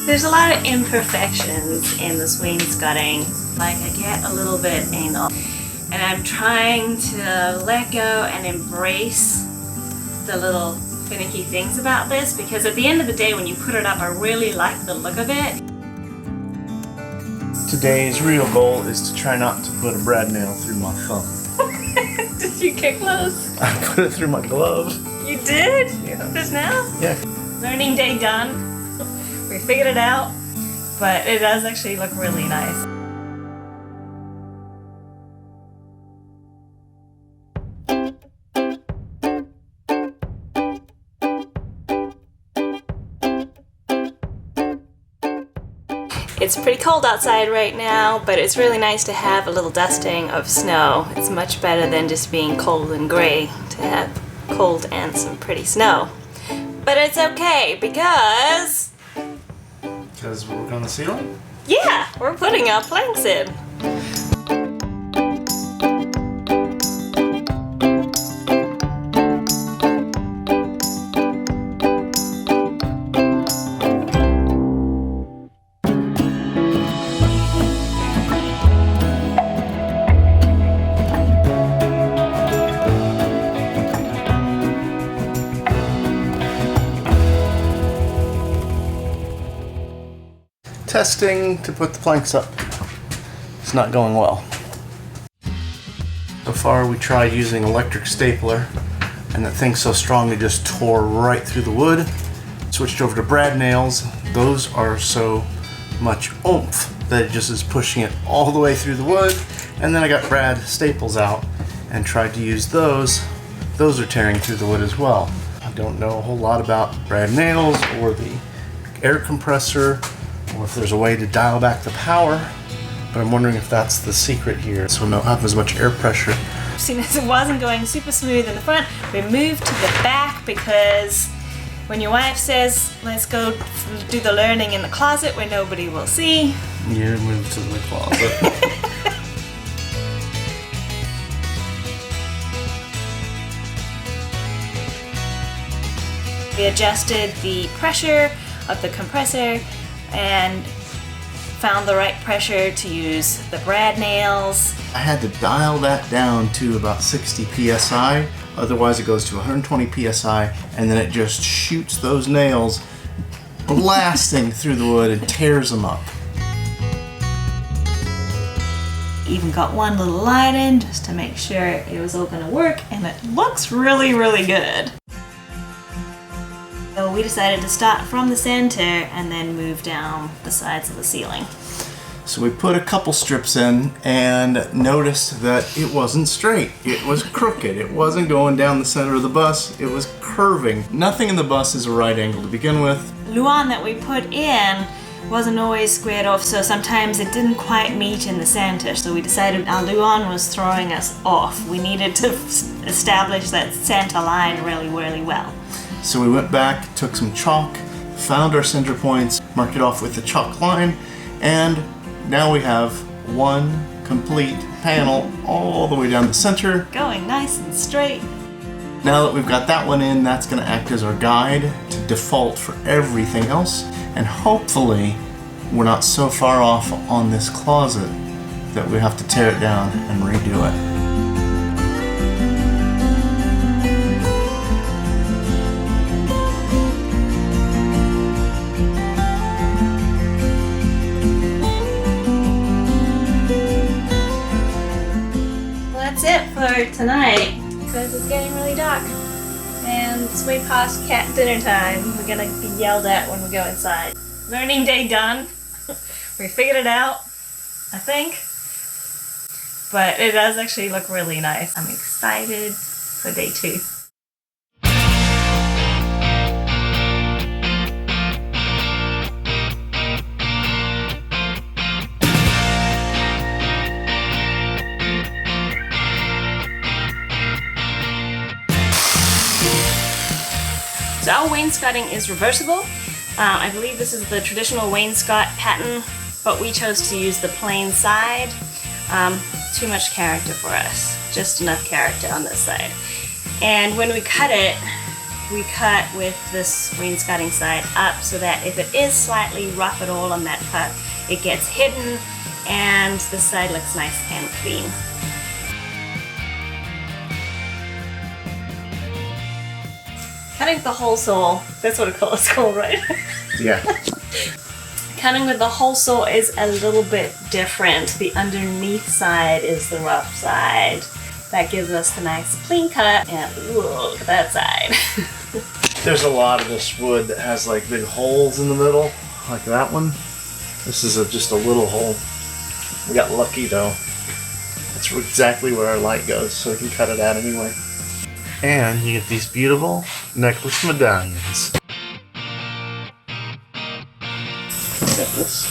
There's a lot of imperfections in this wainscoting. Like, I get a little bit anal, and I'm trying to let go and embrace the little finicky things about this, because at the end of the day when you put it up, I really like the look of it. Today's real goal is to try not to put a brad nail through my thumb. Did you get close? I put it through my glove. You did? Yeah. Just now? Yeah. Learning day done. We figured it out, but it does actually look really nice. It's pretty cold outside right now, but it's really nice to have a little dusting of snow. It's much better than just being cold and gray to have cold and some pretty snow. But it's okay because we're working on the ceiling? yeah, we're putting our planks in. Testing to put the planks up. It's not going well. So far we tried using electric stapler, and that thing's so strong it just tore right through the wood. Switched over to brad nails. Those are so much oomph that it just is pushing it all the way through the wood. And then I got brad staples out and tried to use those. Those are tearing through the wood as well. I don't know a whole lot about brad nails or the air compressor, or if there's a way to dial back the power, but I'm wondering if that's the secret here, so we'll not have as much air pressure. Seeing as it wasn't going super smooth in the front, we moved to the back because when your wife says, let's go do the learning in the closet where nobody will see. You moved to the closet. We adjusted the pressure of the compressor and found the right pressure to use the brad nails. I had to dial that down to about 60 psi, otherwise it goes to 120 psi, and then it just shoots those nails blasting through the wood and tears them up. Even got one little light in just to make sure it was all gonna work, and it looks really, really good. So we decided to start from the center and then move down the sides of the ceiling. So we put a couple strips in and noticed that it wasn't straight. It was crooked. It wasn't going down the center of the bus. It was curving. Nothing in the bus is a right angle to begin with. Luan that we put in wasn't always squared off, so sometimes it didn't quite meet in the center. So we decided our Luan was throwing us off. We needed to establish that center line really, really well. So we went back, took some chalk, found our center points, marked it off with the chalk line, and now we have one complete panel all the way down the center. Going nice and straight. Now that we've got that one in, that's going to act as our guide to default for everything else, and hopefully we're not so far off on this closet that we have to tear it down and redo it. That's it for tonight, because it's getting really dark and it's way past cat dinner time. We're gonna be yelled at when we go inside. Learning day done. We figured it out, I think, but it does actually look really nice. I'm excited for day 2. So our wainscoting is reversible. I believe this is the traditional wainscot pattern, but we chose to use the plain side. Too much character for us, just enough character on this side. And when we cut it, we cut with this wainscoting side up so that if it is slightly rough at all on that cut, it gets hidden and the side looks nice and clean. Cutting with the hole saw, that's what it's called, right? Yeah. Cutting with the hole saw is a little bit different. The underneath side is the rough side. That gives us the nice clean cut, and ooh, look at that side. There's a lot of this wood that has like big holes in the middle, like that one. This is just a little hole. We got lucky though. That's exactly where our light goes, so we can cut it out anyway. And you get these beautiful necklace medallions. Got this.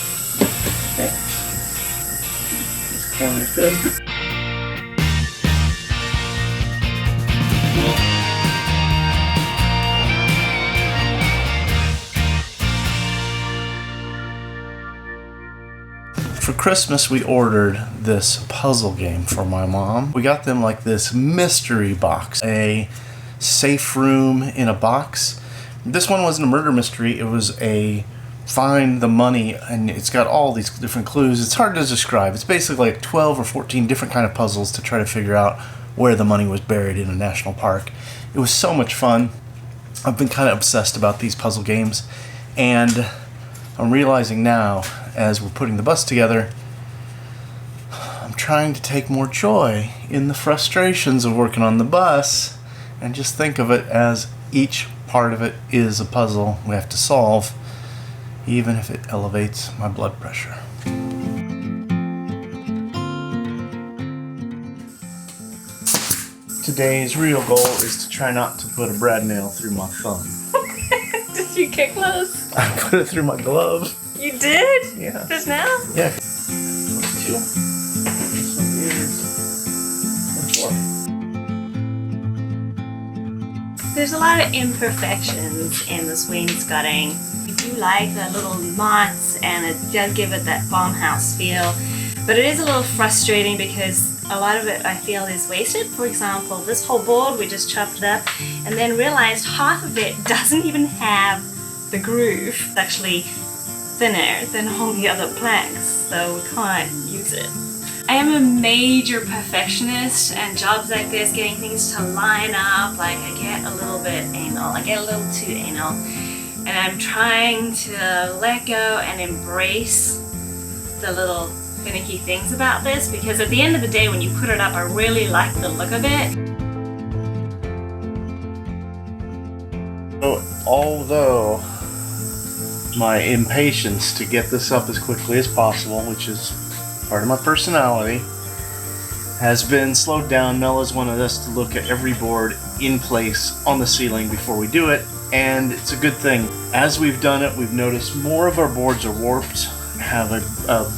Okay. This corner's good. For Christmas, we ordered this puzzle game for my mom. We got them like this mystery box, a safe room in a box. This one wasn't a murder mystery, it was a find the money, and it's got all these different clues. It's hard to describe. It's basically like 12 or 14 different kind of puzzles to try to figure out where the money was buried in a national park. It was so much fun. I've been kind of obsessed about these puzzle games, and I'm realizing now, as we're putting the bus together, I'm trying to take more joy in the frustrations of working on the bus and just think of it as each part of it is a puzzle we have to solve, even if it elevates my blood pressure. Today's real goal is to try not to put a brad nail through my thumb. Did you get close? I put it through my glove. You did? Yeah. Just now? Yeah. There's a lot of imperfections in this wainscoting. We do like the little mots, and it does give it that farmhouse feel, but it is a little frustrating because a lot of it I feel is wasted. For example, this whole board we just chopped it up and then realized half of it doesn't even have the groove. It's actually thinner than all the other planks, so we can't use it. I am a major perfectionist, and jobs like this, getting things to line up, like I get a little bit anal, I get a little too anal, and I'm trying to let go and embrace the little finicky things about this, because at the end of the day when you put it up, I really like the look of it. So, although my impatience to get this up as quickly as possible, which is part of my personality, has been slowed down, Mel has wanted us to look at every board in place on the ceiling before we do it, and it's a good thing. As we've done it, we've noticed more of our boards are warped, have a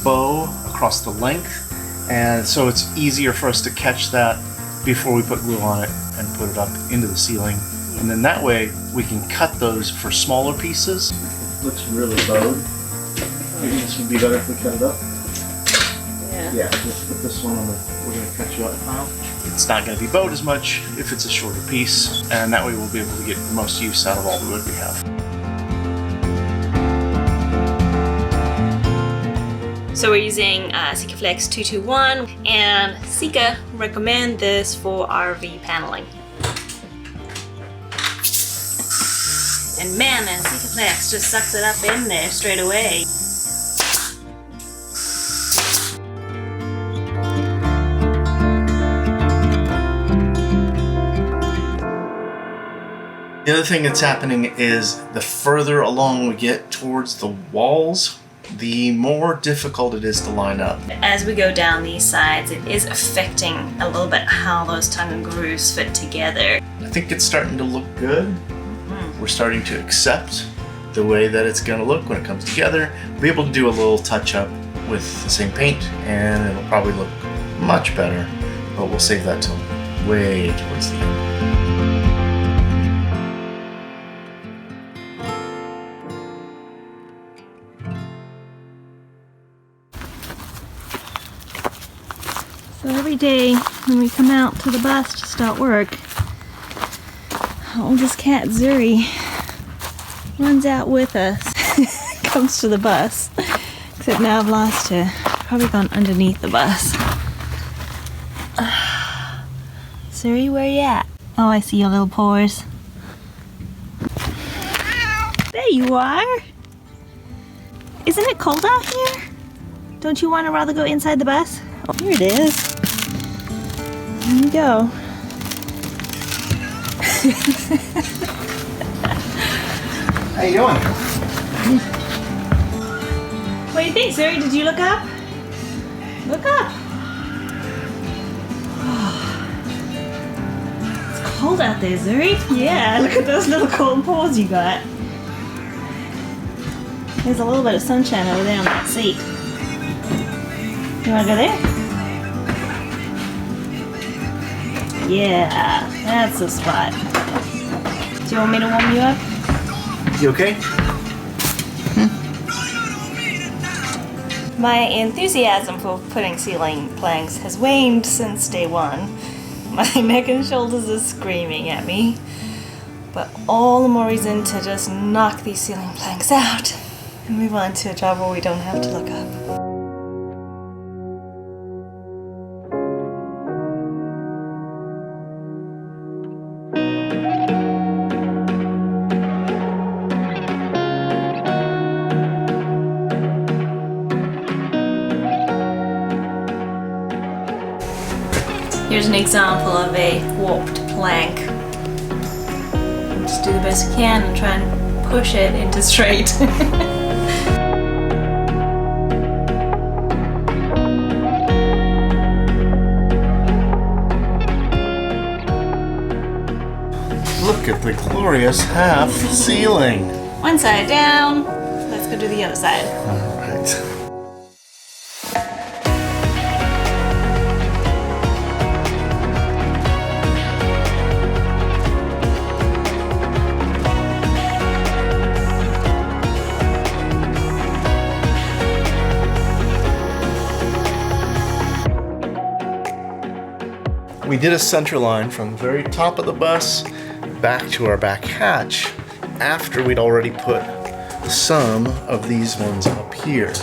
bow across the length, and so it's easier for us to catch that before we put glue on it and put it up into the ceiling. And then that way we can cut those for smaller pieces. It looks really bowed. Maybe this would be better if we cut it up. Yeah, let's put this one on we're going to cut you up now. It's not going to be bowed as much if it's a shorter piece, and that way we'll be able to get the most use out of all the wood we have. So we're using Sikaflex 221, and Sika recommend this for RV paneling. And man, that Sikaflex just sucks it up in there straight away. The other thing that's happening is the further along we get towards the walls, the more difficult it is to line up. As we go down these sides, it is affecting a little bit how those tongue and grooves fit together. I think it's starting to look good. We're starting to accept the way that it's going to look when it comes together. We'll be able to do a little touch up with the same paint, and it'll probably look much better, but we'll save that till way towards the end. So every day when we come out to the bus to start work, oldest cat, Zuri, runs out with us, comes to the bus. Except now I've lost her. Probably gone underneath the bus. Zuri, where you at? Oh, I see your little paws. There you are. Isn't it cold out here? Don't you want to rather go inside the bus? Oh, here it is. Here you go. How you doing? What do you think, Zuri? Did you look up? Look up. It's cold out there, Zuri. Yeah, look at those little cold paws you got. There's a little bit of sunshine over there on that seat. You want to go there? Yeah, that's the spot. Do you want me to warm you up? You okay? My enthusiasm for putting ceiling planks has waned since day one. My neck and shoulders are screaming at me. But all the more reason to just knock these ceiling planks out and move on to a job where we don't have to look up. Here's an example of a warped plank. Just do the best we can and try and push it into straight. Look at the glorious half ceiling. One side down. Let's go do the other side. All right. We did a center line from the very top of the bus back to our back hatch after we'd already put some of these ones up here.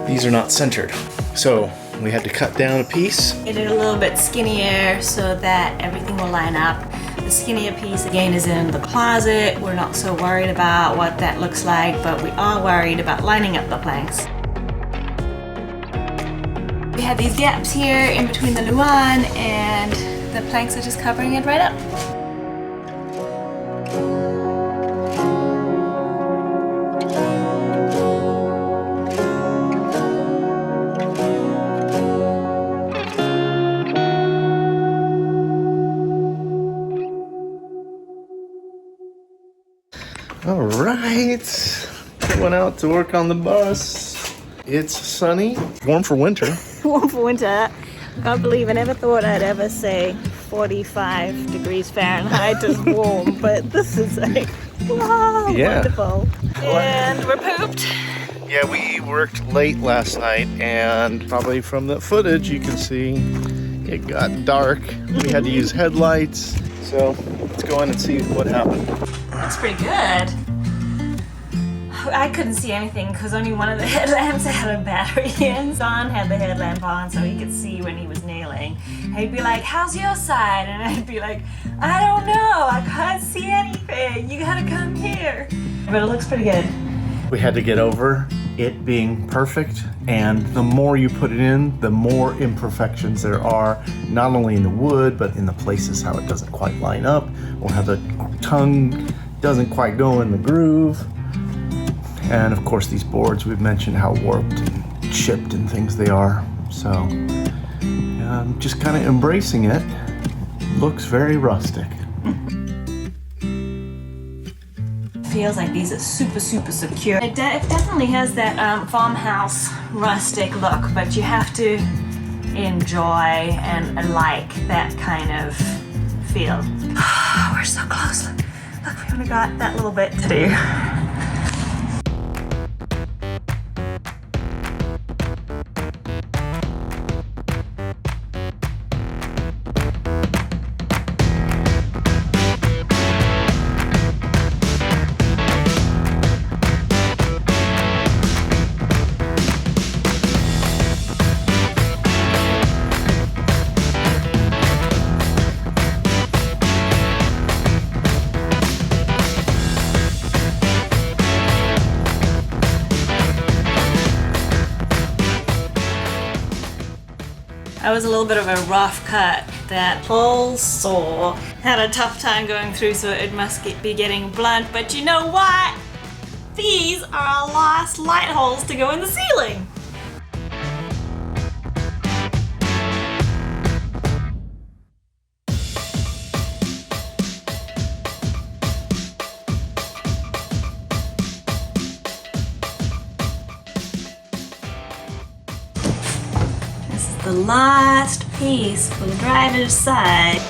These are not centered, so we had to cut down a piece. Get it a little bit skinnier so that everything will line up. The skinnier piece again is in the closet. We're not so worried about what that looks like, but we are worried about lining up the planks. We have these gaps here in between the luan and the planks are just covering it right up. All right, I went out to work on the bus. It's sunny, warm for winter. Warm for winter. I can't believe I never thought I'd ever say 45 degrees Fahrenheit is warm, but this is like, wow, Yeah. wonderful. And we're pooped. Yeah, we worked late last night, and probably from the footage you can see it got dark. We had to use headlights, so let's go in and see what happened. That's pretty good. I couldn't see anything because only one of the headlamps had a battery in. Don had the headlamp on so he could see when he was nailing. And he'd be like, how's your side? And I'd be like, I don't know, I can't see anything. You gotta come here. But it looks pretty good. We had to get over it being perfect, and the more you put it in, the more imperfections there are, not only in the wood, but in the places how it doesn't quite line up, or how the tongue doesn't quite go in the groove. And of course these boards, we've mentioned how warped and chipped and things they are. So just kind of embracing it. Looks very rustic. Feels like these are super, super secure. It definitely has that farmhouse rustic look, but you have to enjoy and like that kind of feel. We're so close. Look, we only got that little bit to do. That was a little bit of a rough cut. That whole saw had a tough time going through, so it must be getting blunt. But you know what? These are our last light holes to go in the ceiling. The last piece for the driver's side.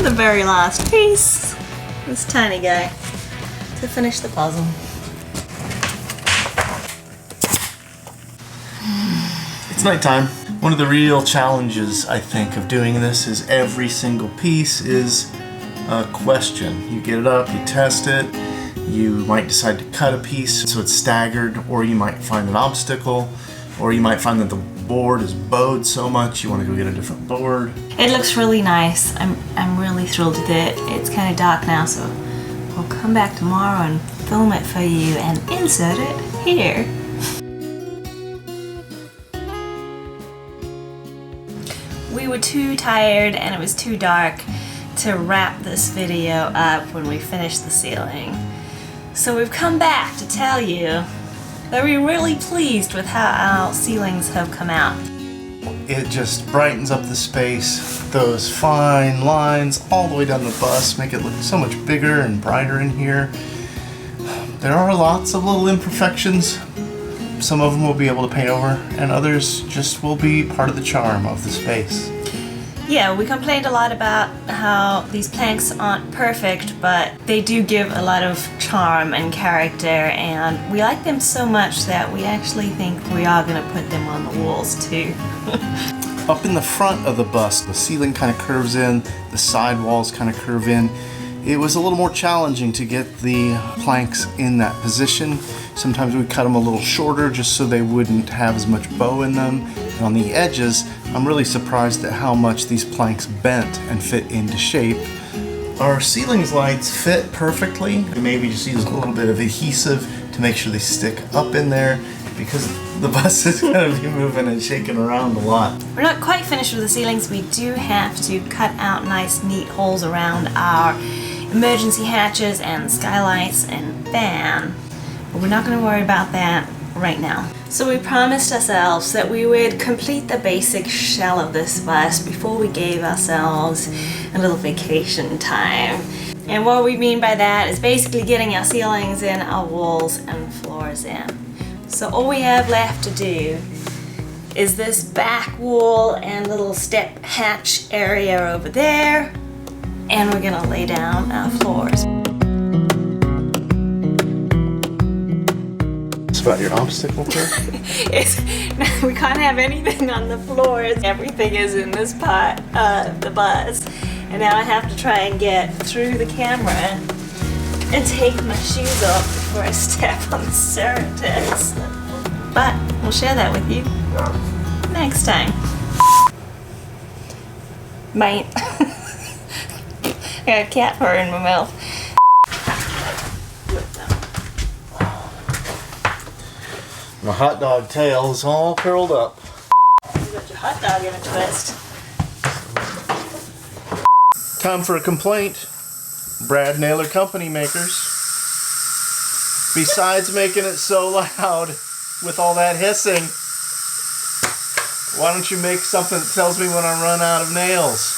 The very last piece, this tiny guy, to finish the puzzle. It's nighttime. One of the real challenges, I think, of doing this is every single piece is a question. You get it up, you test it, you might decide to cut a piece so it's staggered, or you might find an obstacle, or you might find that the board is bowed so much you want to go get a different board. It looks really nice. I'm really thrilled with it. It's kind of dark now, so we'll come back tomorrow and film it for you and insert it here. We were too tired and it was too dark to wrap this video up when we finished the ceiling. So we've come back to tell you that we're really pleased with how our ceilings have come out. It just brightens up the space. Those fine lines all the way down the bus make it look so much bigger and brighter in here. There are lots of little imperfections. Some of them we'll be able to paint over, and others just will be part of the charm of the space. Yeah, we complained a lot about how these planks aren't perfect, but they do give a lot of charm and character, and we like them so much that we actually think we are going to put them on the walls too. Up in the front of the bus, the ceiling kind of curves in, the side walls kind of curve in. It was a little more challenging to get the planks in that position. Sometimes we cut them a little shorter just so they wouldn't have as much bow in them. And on the edges, I'm really surprised at how much these planks bent and fit into shape. Our ceilings lights fit perfectly. Maybe just use a little bit of adhesive to make sure they stick up in there, because the bus is going to be moving and shaking around a lot. We're not quite finished with the ceilings. We do have to cut out nice neat holes around our emergency hatches and skylights and fan. But we're not going to worry about that right now. So we promised ourselves that we would complete the basic shell of this bus before we gave ourselves a little vacation time. And what we mean by that is basically getting our ceilings in, our walls and floors in. So all we have left to do is this back wall and little step hatch area over there, and we're gonna lay down our floors. It's about your obstacle here? We can't have anything on the floors. Everything is in this part of the bus. And now I have to try and get through the camera and take my shoes off before I step on the surface. But we'll share that with you next time. Bite. I got cat fur in my mouth. My hot dog tail is all curled up. You got your hot dog in a twist. Time for a complaint. Brad Naylor Company makers. Besides making it so loud with all that hissing, why don't you make something that tells me when I run out of nails?